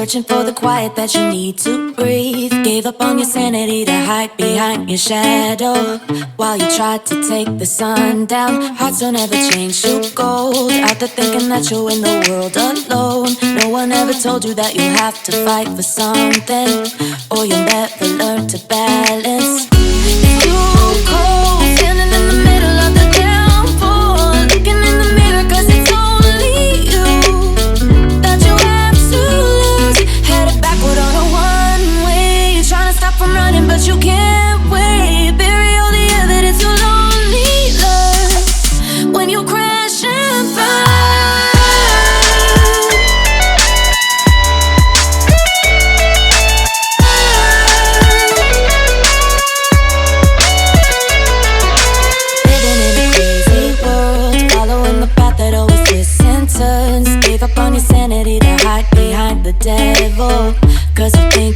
searching for the quiet that you need to breathe. Gave up on your sanity to hide behind your shadow while you tried to take the sun down. Hearts don't ever change to gold. Out there thinking that you'll win the world alone. No one ever told you that you'll have to fight for something, or you'll never learn to balance. It's too cold, standing in the middle of the downpour, looking in the mirror 'cause it's only you that you have to lose. Headed backward on a one-way, you're trying to stop from running but you can't wait. Bury all the evidence you'll only learn when you crash and burn. Gave up on your sanity to hide behind the devil 'cause you think